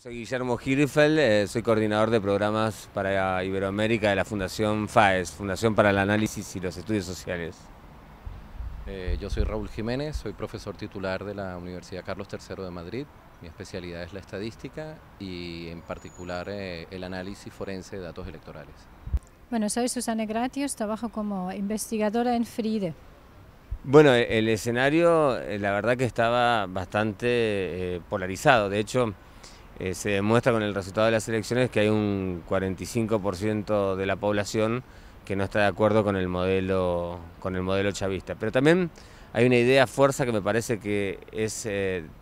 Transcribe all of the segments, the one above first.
Soy Guillermo Hirfeld, soy coordinador de programas para Iberoamérica de la Fundación FAES, Fundación para el Análisis y los Estudios Sociales. Yo soy Raúl Jiménez, soy profesor titular de la Universidad Carlos III de Madrid. Mi especialidad es la estadística y en particular el análisis forense de datos electorales. Bueno, soy Susana Gratios, trabajo como investigadora en FRIDE. Bueno, el escenario la verdad que estaba bastante polarizado. De hecho, se demuestra con el resultado de las elecciones que hay un 45% de la población que no está de acuerdo con el modelo chavista. Pero también hay una idea fuerza que me parece que es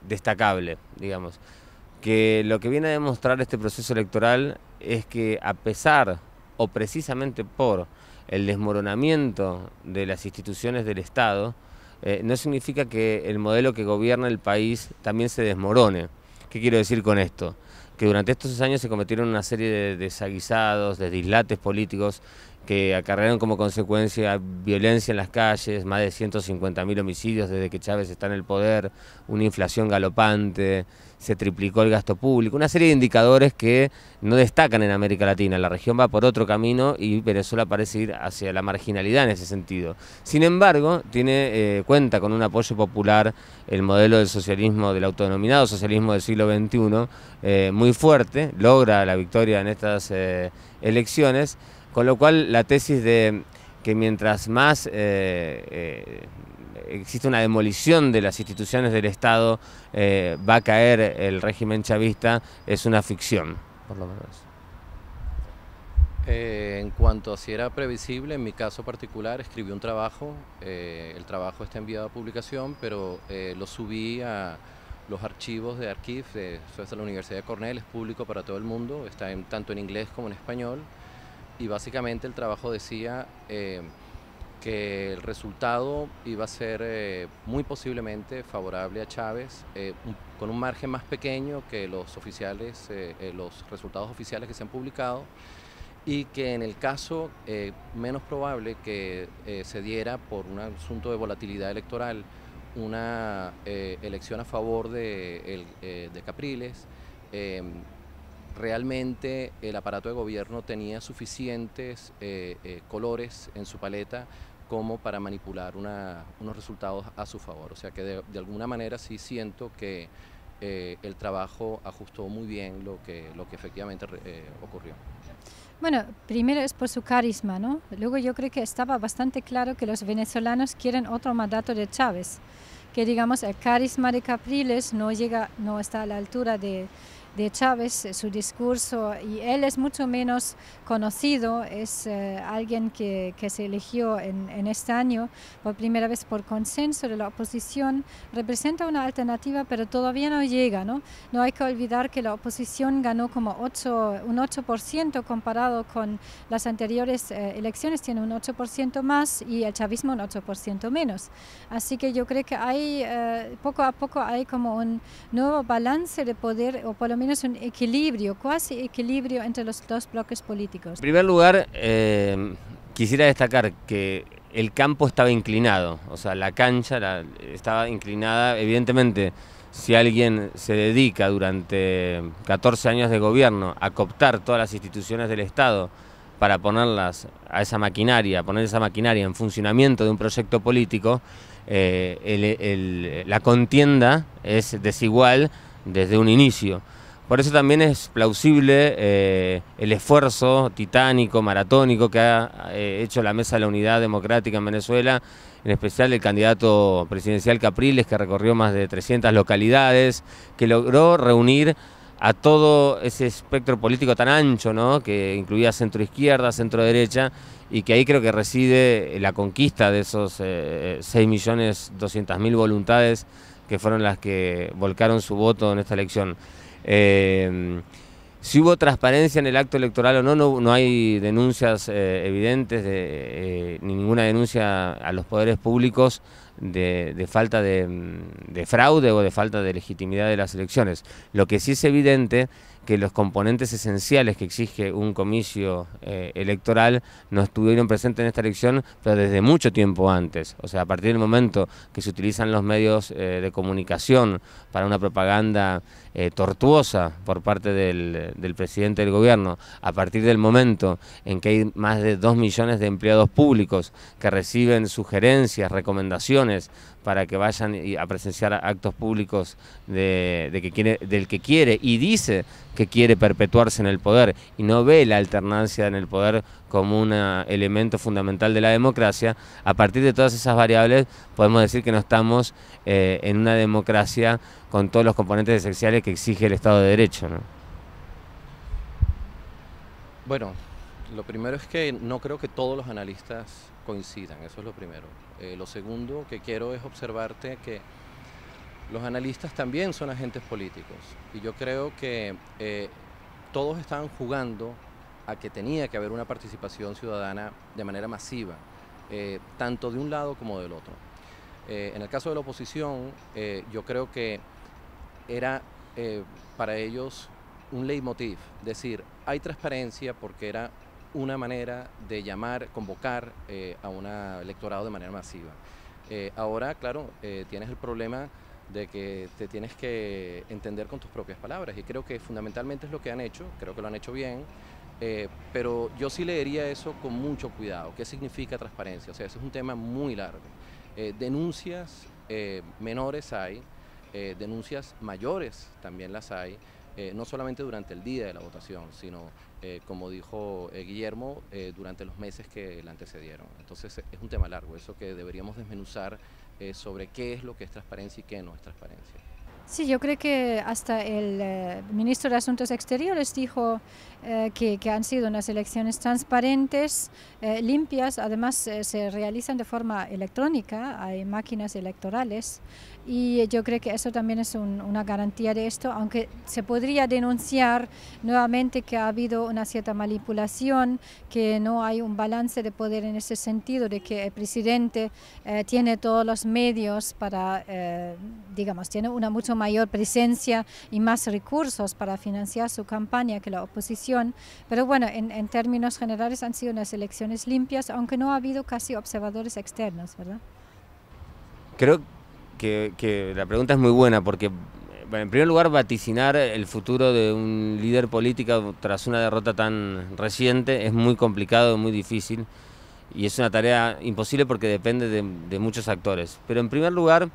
destacable, digamos, que lo que viene a demostrar este proceso electoral es que a pesar o precisamente por el desmoronamiento de las instituciones del Estado, no significa que el modelo que gobierna el país también se desmorone. ¿Qué quiero decir con esto? Que durante estos años se cometieron una serie de desaguisados, de dislates políticos que acarrearon como consecuencia violencia en las calles, más de 150.000 homicidios desde que Chávez está en el poder, una inflación galopante, se triplicó el gasto público, una serie de indicadores que no destacan en América Latina. La región va por otro camino y Venezuela parece ir hacia la marginalidad en ese sentido. Sin embargo, cuenta con un apoyo popular el modelo del socialismo, del autodenominado socialismo del siglo XXI, muy fuerte, logra la victoria en estas elecciones. Con lo cual la tesis de que mientras más existe una demolición de las instituciones del Estado, va a caer el régimen chavista, es una ficción, por lo menos. En cuanto a si era previsible, en mi caso particular escribí un trabajo, el trabajo está enviado a publicación, pero lo subí a los archivos de Archive, eso es de la Universidad de Cornell, es público para todo el mundo, está tanto en inglés como en español. Y básicamente el trabajo decía que el resultado iba a ser muy posiblemente favorable a Chávez, con un margen más pequeño que los resultados oficiales que se han publicado, y que en el caso menos probable que se diera por un asunto de volatilidad electoral una elección a favor de Capriles, realmente el aparato de gobierno tenía suficientes colores en su paleta como para manipular unos resultados a su favor. O sea que de alguna manera sí siento que el trabajo ajustó muy bien lo que efectivamente ocurrió. Bueno, primero es por su carisma, ¿no? Luego yo creo que estaba bastante claro que los venezolanos quieren otro mandato de Chávez, que digamos el carisma de Capriles no está a la altura de Chávez, su discurso, y él es mucho menos conocido, es alguien que se eligió en este año por primera vez por consenso de la oposición, representa una alternativa pero todavía no llega, ¿no? No hay que olvidar que la oposición ganó como un 8% comparado con las anteriores elecciones, tiene un 8% más y el chavismo un 8% menos. Así que yo creo que hay, poco a poco hay como un nuevo balance de poder, o por lo menos un equilibrio, casi equilibrio entre los dos bloques políticos. En primer lugar, quisiera destacar que el campo estaba inclinado, o sea, la cancha estaba inclinada. Evidentemente, si alguien se dedica durante 14 años de gobierno a cooptar todas las instituciones del Estado para ponerlas a esa maquinaria, poner esa maquinaria en funcionamiento de un proyecto político, la contienda es desigual desde un inicio. Por eso también es plausible el esfuerzo titánico, maratónico que ha hecho la Mesa de la Unidad Democrática en Venezuela, en especial el candidato presidencial Capriles, que recorrió más de 300 localidades, que logró reunir a todo ese espectro político tan ancho, ¿no?, que incluía centro-izquierda, centro-derecha, y que ahí creo que reside la conquista de esos 6.200.000 voluntades que fueron las que volcaron su voto en esta elección. Si hubo transparencia en el acto electoral o no, no hay denuncias evidentes, ni ninguna denuncia a los poderes públicos de falta de fraude o de falta de legitimidad de las elecciones. Lo que sí es evidente que los componentes esenciales que exige un comicio electoral no estuvieron presentes en esta elección, pero desde mucho tiempo antes. O sea, a partir del momento que se utilizan los medios de comunicación para una propaganda tortuosa por parte del presidente del gobierno, a partir del momento en que hay más de 2 millones de empleados públicos que reciben sugerencias, recomendaciones para que vayan a presenciar actos públicos del que quiere y dice que quiere perpetuarse en el poder y no ve la alternancia en el poder como un elemento fundamental de la democracia. A partir de todas esas variables podemos decir que no estamos en una democracia con todos los componentes esenciales que exige el Estado de Derecho, ¿no? Bueno, lo primero es que no creo que todos los analistas coincidan, eso es lo primero. Lo segundo que quiero es observarte que los analistas también son agentes políticos y yo creo que todos estaban jugando a que tenía que haber una participación ciudadana de manera masiva, tanto de un lado como del otro. En el caso de la oposición, yo creo que era para ellos un leitmotiv, decir, hay transparencia porque era una manera de convocar a un electorado de manera masiva. Ahora, claro, tienes el problema de que te tienes que entender con tus propias palabras y creo que fundamentalmente es lo que han hecho, creo que lo han hecho bien, pero yo sí leería eso con mucho cuidado. ¿Qué significa transparencia? O sea, ese es un tema muy largo. Denuncias menores hay, denuncias mayores también las hay, no solamente durante el día de la votación, sino, como dijo Guillermo, durante los meses que la antecedieron. Entonces es un tema largo, eso que deberíamos desmenuzar sobre qué es lo que es transparencia y qué no es transparencia. Sí, yo creo que hasta el ministro de Asuntos Exteriores dijo que han sido unas elecciones transparentes, limpias, además se realizan de forma electrónica, hay máquinas electorales y yo creo que eso también es una garantía de esto, aunque se podría denunciar nuevamente que ha habido una cierta manipulación, que no hay un balance de poder en ese sentido, de que el presidente tiene todos los medios para, digamos, tiene una mucho mayor presencia y más recursos para financiar su campaña que la oposición, pero bueno, en términos generales han sido unas elecciones limpias, aunque no ha habido casi observadores externos, ¿verdad? Creo que la pregunta es muy buena porque, bueno, en primer lugar, vaticinar el futuro de un líder político tras una derrota tan reciente es muy complicado, muy difícil y es una tarea imposible porque depende de muchos actores. Pero en primer lugar,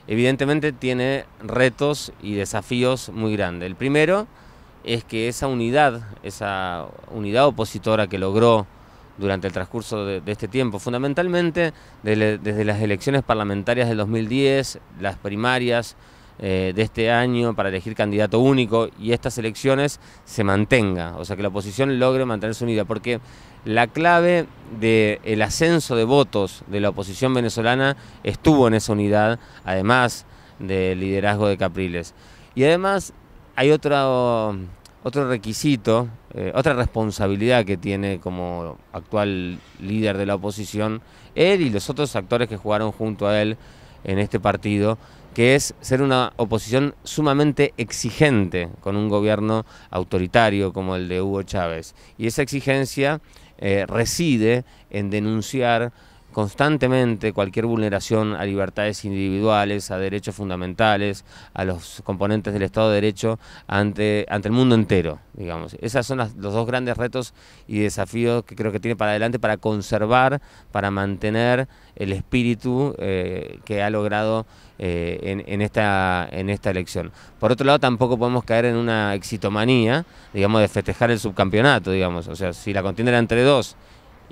evidentemente tiene retos y desafíos muy grandes. El primero es que esa unidad opositora que logró durante el transcurso de este tiempo, fundamentalmente desde las elecciones parlamentarias del 2010, las primarias de este año para elegir candidato único y estas elecciones se mantenga, o sea que la oposición logre mantenerse unida, porque la clave del ascenso de votos de la oposición venezolana estuvo en esa unidad, además del liderazgo de Capriles. Y además hay otro requisito, otra responsabilidad que tiene como actual líder de la oposición, él y los otros actores que jugaron junto a él en este partido, que es ser una oposición sumamente exigente con un gobierno autoritario como el de Hugo Chávez. Y esa exigencia reside en denunciar constantemente cualquier vulneración a libertades individuales, a derechos fundamentales, a los componentes del Estado de Derecho ante el mundo entero, digamos. Esos son los dos grandes retos y desafíos que creo que tiene para adelante para conservar, para mantener el espíritu que ha logrado en esta elección. Por otro lado, tampoco podemos caer en una exitomanía, digamos, de festejar el subcampeonato, digamos. O sea, si la contienda era entre dos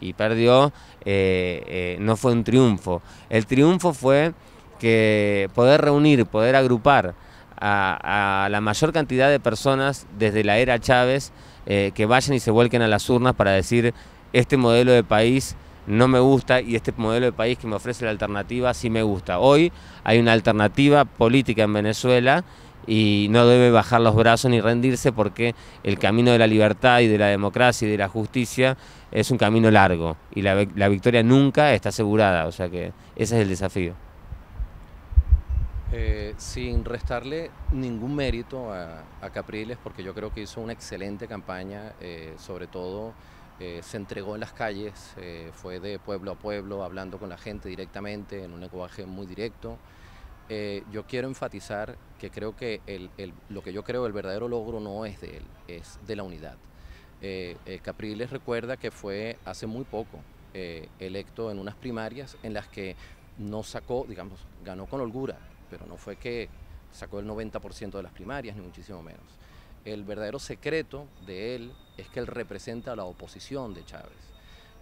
y perdió, no fue un triunfo. El triunfo fue que poder reunir, poder agrupar a la mayor cantidad de personas desde la era Chávez que vayan y se vuelquen a las urnas para decir: este modelo de país no me gusta y este modelo de país que me ofrece la alternativa sí me gusta. Hoy hay una alternativa política en Venezuela y no debe bajar los brazos ni rendirse, porque el camino de la libertad y de la democracia y de la justicia es un camino largo y la victoria nunca está asegurada, o sea que ese es el desafío. Sin restarle ningún mérito a Capriles, porque yo creo que hizo una excelente campaña, sobre todo se entregó en las calles, fue de pueblo a pueblo, hablando con la gente directamente, en un lenguaje muy directo. Yo quiero enfatizar que creo que lo que yo creo el verdadero logro no es de él, es de la unidad. Capriles recuerda que fue hace muy poco electo en unas primarias en las que no sacó, digamos, ganó con holgura, pero no fue que sacó el 90% de las primarias, ni muchísimo menos. El verdadero secreto de él es que él representa a la oposición de Chávez.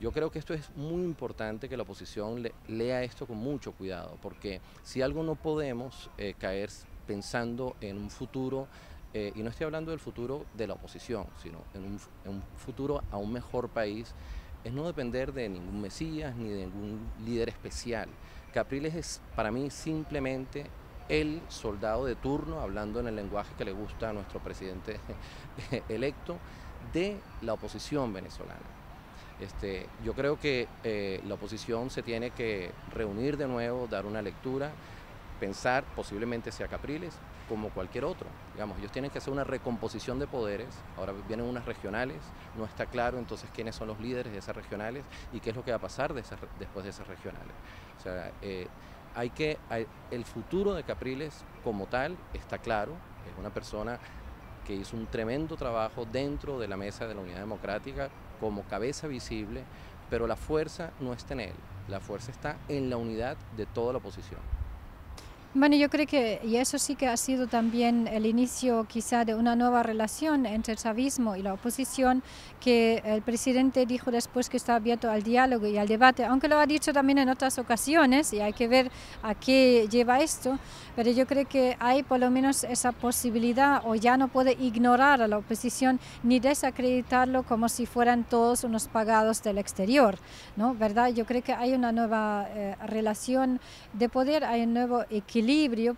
Yo creo que esto es muy importante, que la oposición lea esto con mucho cuidado, porque si algo no podemos caer pensando en un futuro, y no estoy hablando del futuro de la oposición, sino en un futuro a un mejor país, es no depender de ningún mesías ni de ningún líder especial. Capriles es para mí simplemente el soldado de turno, hablando en el lenguaje que le gusta a nuestro presidente electo, de la oposición venezolana. Yo creo que la oposición se tiene que reunir de nuevo, dar una lectura, pensar posiblemente sea Capriles como cualquier otro. Digamos, ellos tienen que hacer una recomposición de poderes. Ahora vienen unas regionales, no está claro entonces quiénes son los líderes de esas regionales y qué es lo que va a pasar después de esas regionales. O sea, el futuro de Capriles como tal está claro, es una persona que hizo un tremendo trabajo dentro de la mesa de la Unidad Democrática como cabeza visible, pero la fuerza no está en él, la fuerza está en la unidad de toda la oposición. Bueno, yo creo que, y eso sí que ha sido también el inicio quizá de una nueva relación entre el chavismo y la oposición, que el presidente dijo después que está abierto al diálogo y al debate, aunque lo ha dicho también en otras ocasiones, y hay que ver a qué lleva esto, pero yo creo que hay por lo menos esa posibilidad, o ya no puede ignorar a la oposición ni desacreditarlo como si fueran todos unos pagados del exterior, ¿no? ¿Verdad? Yo creo que hay una nueva relación de poder, hay un nuevo equilibrio,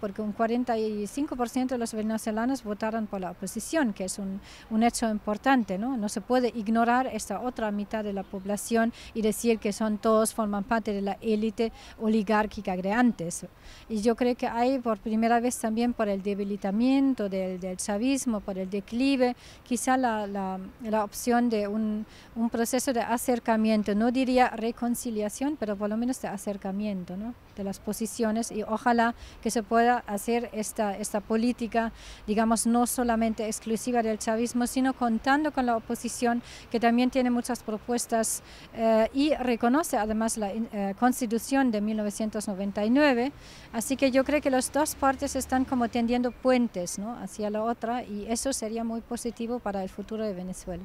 porque un 45% de los venezolanos votaron por la oposición, que es un hecho importante, ¿no? No se puede ignorar esta otra mitad de la población y decir que forman parte de la élite oligárquica de antes. Y yo creo que hay por primera vez también, por el debilitamiento del chavismo, por el declive, quizá la opción de un proceso de acercamiento, no diría reconciliación, pero por lo menos de acercamiento, ¿no?, de las posiciones, y ojalá que se pueda hacer esta política, digamos, no solamente exclusiva del chavismo, sino contando con la oposición, que también tiene muchas propuestas y reconoce además la Constitución de 1999, así que yo creo que las dos partes están como tendiendo puentes, ¿no?, hacia la otra, y eso sería muy positivo para el futuro de Venezuela.